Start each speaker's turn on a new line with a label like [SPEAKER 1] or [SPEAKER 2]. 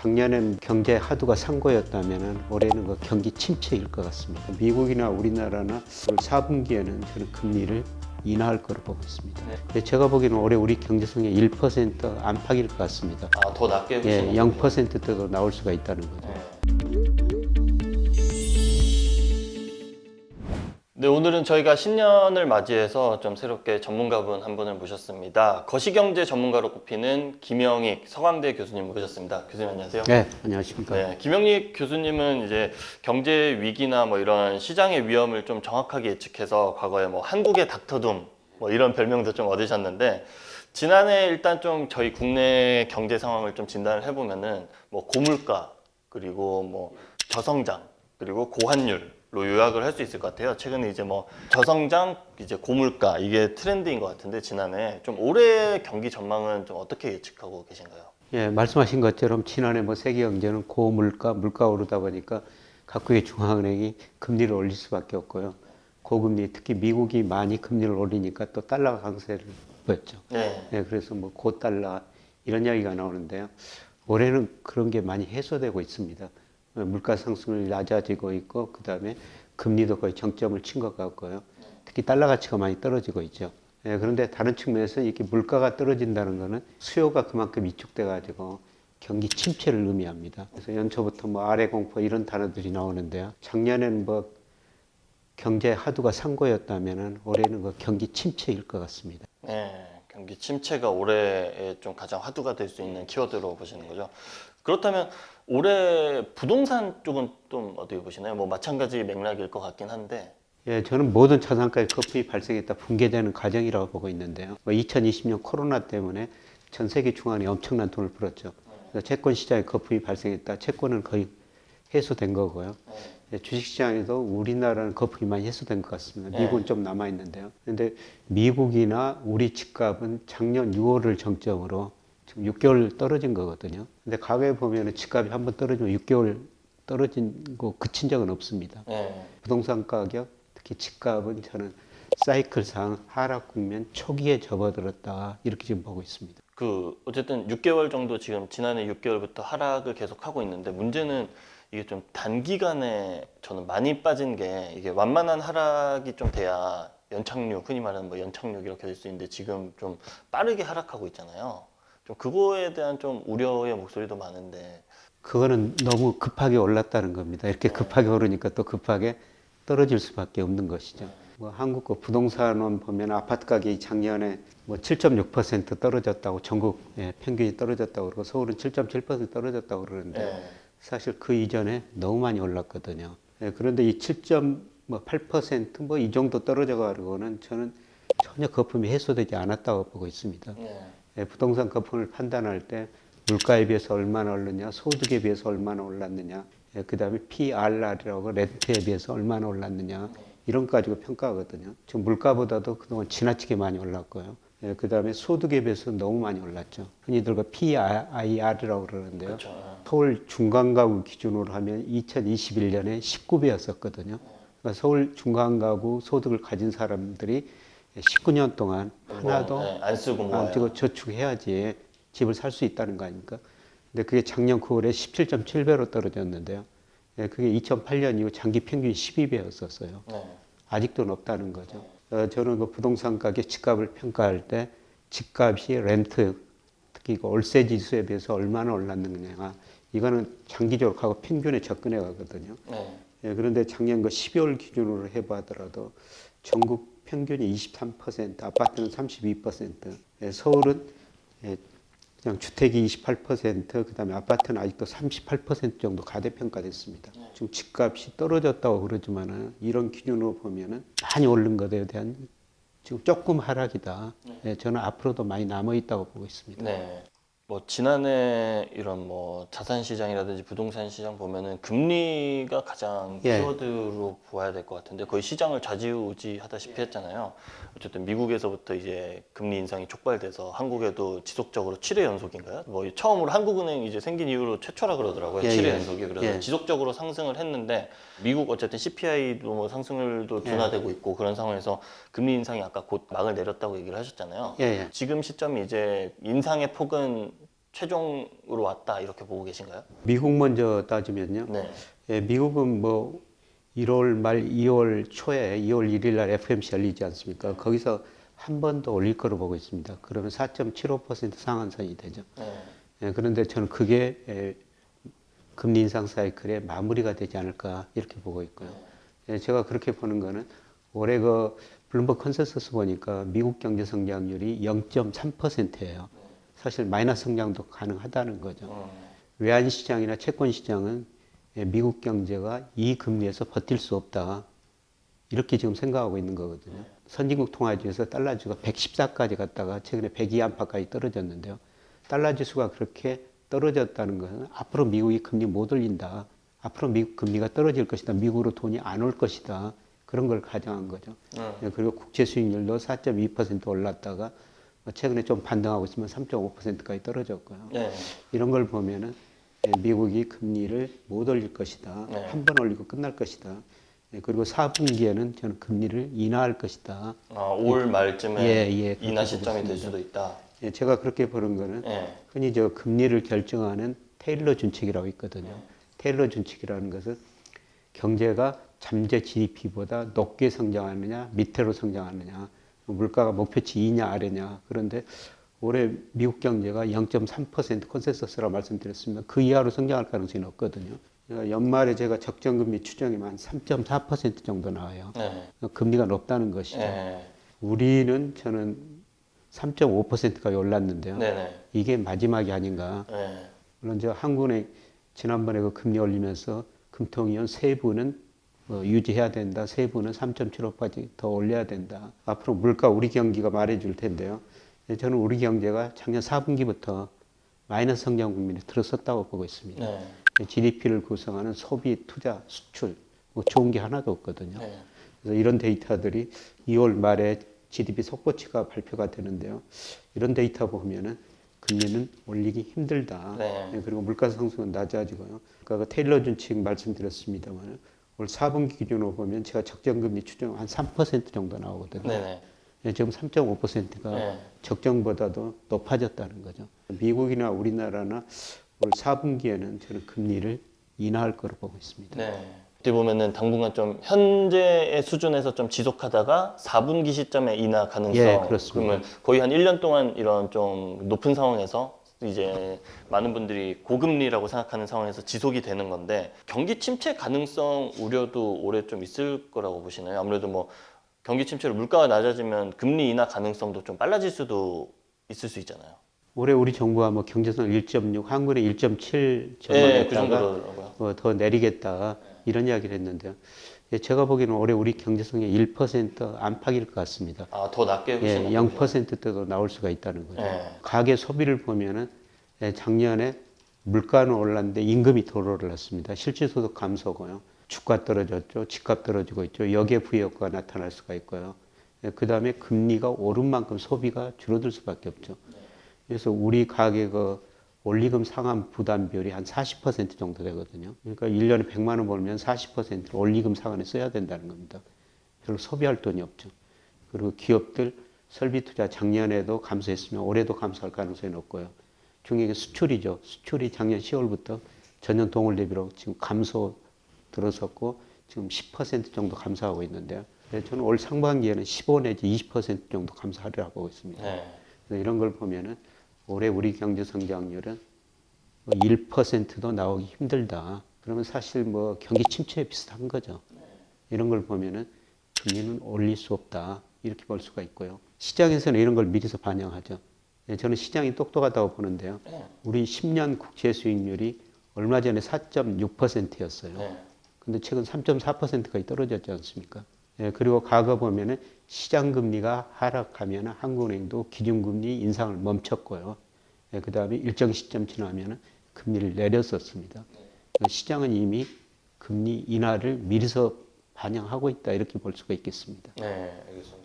[SPEAKER 1] 작년엔 경제 하두가 상고였다면 올해는 그 경기 침체일 것 같습니다. 미국이나 우리나라나 올 4분기에는 저는 금리를 인하할 거로 보고 있습니다. 네. 제가 보기에는 올해 우리 경제 성장이 1% 안팎일 것 같습니다.
[SPEAKER 2] 아, 더 낮게
[SPEAKER 1] 예,
[SPEAKER 2] 보시는
[SPEAKER 1] 0%대도 나올 수가 있다는 거죠.
[SPEAKER 2] 네, 오늘은 저희가 신년을 맞이해서 좀 새롭게 전문가분 한 분을 모셨습니다. 거시경제 전문가로 꼽히는 김영익 서강대 교수님 모셨습니다. 교수님 안녕하세요.
[SPEAKER 1] 네, 안녕하십니까.
[SPEAKER 2] 네, 김영익 교수님은 이제 경제 위기나 뭐 이런 시장의 위험을 좀 정확하게 예측해서 과거에 뭐 한국의 닥터둠 뭐 이런 별명도 좀 얻으셨는데, 지난해 일단 좀 저희 국내 경제 상황을 좀 진단을 해보면은 뭐 고물가, 그리고 뭐 저성장, 그리고 고환율로 요약을 할 수 있을 것 같아요. 최근에 이제 뭐 저성장, 이제 고물가, 이게 트렌드인 것 같은데, 지난해 좀 올해 경기 전망은 좀 어떻게 예측하고 계신가요?
[SPEAKER 1] 예, 말씀하신 것처럼 지난해 뭐 세계 경제는 고물가, 물가 오르다 보니까 각국의 중앙은행이 금리를 올릴 수밖에 없고요. 고금리, 특히 미국이 많이 금리를 올리니까 또 달러 강세를 보였죠.
[SPEAKER 2] 네.
[SPEAKER 1] 예, 그래서 뭐 고달러 이런 이야기가 나오는데요. 올해는 그런 게 많이 해소되고 있습니다. 물가 상승률이 낮아지고 있고, 그 다음에 금리도 거의 정점을 친 것 같고요. 특히 달러 가치가 많이 떨어지고 있죠. 예, 그런데 다른 측면에서 이렇게 물가가 떨어진다는 것은 수요가 그만큼 위축돼 가지고 경기 침체를 의미합니다. 그래서 연초부터 뭐 아래 공포 이런 단어들이 나오는데요. 작년에는 뭐 경제 하두가 상고였다면 올해는 그 경기 침체일 것 같습니다.
[SPEAKER 2] 네, 경기 침체가 올해의 좀 가장 화두가 될 수 있는 키워드로 보시는 거죠. 그렇다면 올해 부동산 쪽은 좀 어떻게 보시나요? 뭐 마찬가지 맥락일 것 같긴 한데.
[SPEAKER 1] 예, 저는 모든 자산가의 거품이 발생했다 붕괴되는 과정이라고 보고 있는데요. 2020년 코로나 때문에 전 세계 중앙은행이 엄청난 돈을 풀었죠. 그래서 채권 시장에 거품이 발생했다. 채권은 거의 해소된 거고요. 예, 주식시장에도 우리나라는 거품이 많이 해소된 것 같습니다. 미국은 좀 남아 있는데요. 그런데 미국이나 우리 집값은 작년 6월을 정점으로 지금 6개월 떨어진 거거든요. 근데 과거에 보면 집값이 한번 떨어지면 6개월 떨어진 거 그친 적은 없습니다. 부동산 가격, 특히 집값은 저는 사이클상 하락 국면 초기에 접어들었다 이렇게 지금 보고 있습니다.
[SPEAKER 2] 그 어쨌든 6개월 정도 지금 지난해 6개월부터 하락을 계속 하고 있는데, 문제는 이게 좀 단기간에 저는 많이 빠진 게, 이게 완만한 하락이 좀 돼야 연착륙, 흔히 말하는 뭐 연착륙 이렇게 될 수 있는데, 지금 좀 빠르게 하락하고 있잖아요. 좀 그거에 대한 좀 우려의 목소리도 많은데.
[SPEAKER 1] 그거는 너무 급하게 올랐다는 겁니다. 이렇게 급하게 오르니까 또 급하게 떨어질 수밖에 없는 것이죠. 뭐 한국 거 부동산원 보면 아파트 가격이 작년에 뭐 7.6% 떨어졌다고, 전국 평균이 떨어졌다고 그러고 서울은 7.7% 떨어졌다고 그러는데 사실 그 이전에 너무 많이 올랐거든요. 그런데 이 7.8% 뭐 이 정도 떨어져 가지고는 저는 전혀 거품이 해소되지 않았다고 보고 있습니다. 부동산 거품을 판단할 때 물가에 비해서 얼마나 오르냐, 소득에 비해서 얼마나 올랐느냐, 그 다음에 PRR이라고 렌트에 비해서 얼마나 올랐느냐, 이런 거 가지고 평가하거든요. 지금 물가보다도 그동안 지나치게 많이 올랐고요. 그 다음에 소득에 비해서 너무 많이 올랐죠. 흔히들 그 PIR이라고 그러는데요.
[SPEAKER 2] 그렇죠.
[SPEAKER 1] 서울 중간가구 기준으로 하면 2021년에 19배였었거든요. 그러니까 서울 중간가구 소득을 가진 사람들이 19년 동안 하나도
[SPEAKER 2] 안 쓰고
[SPEAKER 1] 안
[SPEAKER 2] 모아요.
[SPEAKER 1] 쓰고 저축해야지 집을 살 수 있다는 거 아닙니까? 근데 그게 작년 9월에 17.7배로 떨어졌는데요. 그게 2008년 이후 장기 평균 12배였었어요. 아직도 높다는 거죠. 저는 그 부동산 가격, 집값을 평가할 때 집값이 렌트, 특히 그 월세 지수에 비해서 얼마나 올랐느냐, 이거는 장기적으로 가고 평균에 접근해 가거든요. 그런데 작년 그 12월 기준으로 해봐더라도 전국 평균이 23%, 아파트는 32%, 서울은 그냥 주택이 28%, 그다음에 아파트는 아직도 38% 정도 가대평가됐습니다. 지금 집값이 떨어졌다고 그러지만은 이런 기준으로 보면은 많이 오른 것에 대한 지금 조금 하락이다. 저는 앞으로도 많이 남아 있다고 보고 있습니다.
[SPEAKER 2] 뭐 지난해 이런 뭐 자산 시장이라든지 부동산 시장 보면은 금리가 가장 키워드로 보아야 될 것 같은데, 거의 시장을 좌지우지하다시피 했잖아요. 어쨌든 미국에서부터 이제 금리 인상이 촉발돼서 한국에도 지속적으로 7회 연속인가요? 뭐 처음으로 한국은행 이제 생긴 이후로 최초라 그러더라고요. 7회 연속이. 그래서 지속적으로 상승을 했는데, 미국 어쨌든 CPI도 뭐 상승률도 둔화되고 있고, 그런 상황에서 금리 인상이 아까 곧 막을 내렸다고 얘기를 하셨잖아요. 지금 시점이 이제 인상의 폭은 최종으로 왔다 이렇게 보고 계신가요?
[SPEAKER 1] 미국 먼저 따지면요.
[SPEAKER 2] 네.
[SPEAKER 1] 예, 미국은 뭐 1월 말 2월 초에 2월 1일 날 FOMC 열리지 않습니까? 거기서 한 번 더 올릴 거로 보고 있습니다. 그러면 4.75% 상한선이 되죠.
[SPEAKER 2] 네.
[SPEAKER 1] 예, 그런데 저는 그게 금리 인상 사이클의 마무리가 되지 않을까 이렇게 보고 있고요. 예, 제가 그렇게 보는 거는 올해 그 블룸버그 컨센서스 보니까 미국 경제 성장률이 0.3%예요. 사실 마이너스 성장도 가능하다는 거죠. 외환 시장이나 채권 시장은 미국 경제가 이 금리에서 버틸 수 없다. 이렇게 지금 생각하고 있는 거거든요. 선진국 통화지수에서 달러 지수가 114까지 갔다가 최근에 102 안팎까지 떨어졌는데요. 달러 지수가 그렇게 떨어졌다는 것은 앞으로 미국이 금리 못 올린다. 앞으로 미국 금리가 떨어질 것이다. 미국으로 돈이 안 올 것이다. 그런 걸 가정한 거죠. 그리고 국채 수익률도 4.2% 올랐다가 최근에 좀 반등하고 있으면 3.5%까지 떨어졌고요.
[SPEAKER 2] 네.
[SPEAKER 1] 이런 걸 보면은 미국이 금리를 못 올릴 것이다.
[SPEAKER 2] 네.
[SPEAKER 1] 한 번 올리고 끝날 것이다. 그리고 4분기에는 저는 금리를 인하할 것이다.
[SPEAKER 2] 올 말쯤에
[SPEAKER 1] 그렇게
[SPEAKER 2] 인하
[SPEAKER 1] 보고
[SPEAKER 2] 시점이 될
[SPEAKER 1] 있습니다.
[SPEAKER 2] 수도 있다.
[SPEAKER 1] 제가 그렇게 보는 거는 흔히 저 금리를 결정하는 테일러 준칙이라고 있거든요. 테일러 준칙이라는 것은 경제가 잠재 GDP보다 높게 성장하느냐, 밑으로 성장하느냐, 물가가 목표치 이냐 아래냐. 그런데 올해 미국 경제가 0.3% 컨센서스라고 말씀드렸습니다. 그 이하로 성장할 가능성이 높거든요. 그러니까 연말에 제가 적정금리 추정이면 한 3.4% 정도 나와요.
[SPEAKER 2] 네.
[SPEAKER 1] 금리가 높다는 것이죠.
[SPEAKER 2] 네.
[SPEAKER 1] 우리는 저는 3.5%까지 올랐는데요.
[SPEAKER 2] 네네.
[SPEAKER 1] 이게 마지막이 아닌가.
[SPEAKER 2] 네.
[SPEAKER 1] 물론 저 한국은행 지난번에 그 금리 올리면서 금통위원 세부는 유지해야 된다. 세부는 3.75까지 더 올려야 된다. 앞으로 물가 우리 경기가 말해줄 텐데요. 저는 우리 경제가 작년 4분기부터 마이너스 성장 국면에 들어섰다고 보고 있습니다.
[SPEAKER 2] 네.
[SPEAKER 1] GDP를 구성하는 소비, 투자, 수출 뭐 좋은 게 하나도 없거든요.
[SPEAKER 2] 네.
[SPEAKER 1] 그래서 이런 데이터들이 2월 말에 GDP 속보치가 발표가 되는데요. 이런 데이터 보면은 금리는 올리기 힘들다.
[SPEAKER 2] 네.
[SPEAKER 1] 그리고 물가 상승은 낮아지고요. 그러니까 그 테일러 준칙 말씀드렸습니다만 올 4분기 기준으로 보면 제가 적정금리 추정 한 3% 정도 나오거든요.
[SPEAKER 2] 네네.
[SPEAKER 1] 지금 3.5%가
[SPEAKER 2] 네.
[SPEAKER 1] 적정보다도 높아졌다는 거죠. 미국이나 우리나라나 올 4분기에는 저는 금리를 인하할 거로 보고 있습니다.
[SPEAKER 2] 네. 어떻게 보면은 당분간 좀 현재의 수준에서 좀 지속하다가 4분기 시점에 인하 가능성.
[SPEAKER 1] 예, 그렇습니다.
[SPEAKER 2] 그러면 거의 한 1년 동안 이런 좀 높은 상황에서 이제 많은 분들이 고금리라고 생각하는 상황에서 지속이 되는 건데 경기 침체 가능성 우려도 올해 좀 있을 거라고 보시나요? 아무래도 뭐 경기 침체로 물가가 낮아지면 금리 인하 가능성도 좀 빨라질 수도 있을 수 있잖아요.
[SPEAKER 1] 올해 우리 정부가 뭐 경제성 1.6, 한국은 1.7
[SPEAKER 2] 네, 그
[SPEAKER 1] 전망했다가
[SPEAKER 2] 정도더라고요.
[SPEAKER 1] 더 내리겠다 이런 이야기를 했는데요. 제가 보기에는 올해 우리 경제성의 1% 안팎일 것 같습니다.
[SPEAKER 2] 아, 더 낮게
[SPEAKER 1] 예,
[SPEAKER 2] 보시는
[SPEAKER 1] 0%대도 나올 수가 있다는 거죠.
[SPEAKER 2] 네.
[SPEAKER 1] 가계 소비를 보면은 작년에 물가는 올랐는데 임금이 더 올랐습니다. 실질소득 감소고요. 주가 떨어졌죠. 집값 떨어지고 있죠. 역의 부효과가 나타날 수가 있고요. 그 다음에 금리가 오른 만큼 소비가 줄어들 수밖에 없죠. 그래서 우리 가계가 원리금 상환 부담 비율이 한 40% 정도 되거든요. 그러니까 1년에 100만 원 벌면 40%를 원리금 상환에 써야 된다는 겁니다. 별로 소비할 돈이 없죠. 그리고 기업들 설비 투자 작년에도 감소했으면 올해도 감소할 가능성이 높고요. 중요한 게 수출이죠. 수출이 작년 10월부터 전년 동월 대비로 지금 감소 들어섰고 지금 10% 정도 감소하고 있는데요. 저는 올 상반기에는 15 내지 20% 정도 감소하리라고 보고 있습니다.
[SPEAKER 2] 네.
[SPEAKER 1] 그래서 이런 걸 보면은 올해 우리 경제 성장률은 1%도 나오기 힘들다. 그러면 사실 뭐 경기 침체에 비슷한 거죠. 이런 걸 보면은 금리는 올릴 수 없다. 이렇게 볼 수가 있고요. 시장에서는 이런 걸 미리서 반영하죠. 저는 시장이 똑똑하다고 보는데요. 우리 10년 국채 수익률이 얼마 전에 4.6%였어요.
[SPEAKER 2] 네.
[SPEAKER 1] 근데 최근 3.4%까지 떨어졌지 않습니까? 그리고 과거 보면은 시장 금리가 하락하면 한국은행도 기준금리 인상을 멈췄고요. 그 다음에 일정 시점 지나면 금리를 내렸었습니다. 시장은 이미 금리 인하를 미리서 반영하고 있다 이렇게 볼 수가 있겠습니다.
[SPEAKER 2] 네, 알겠습니다.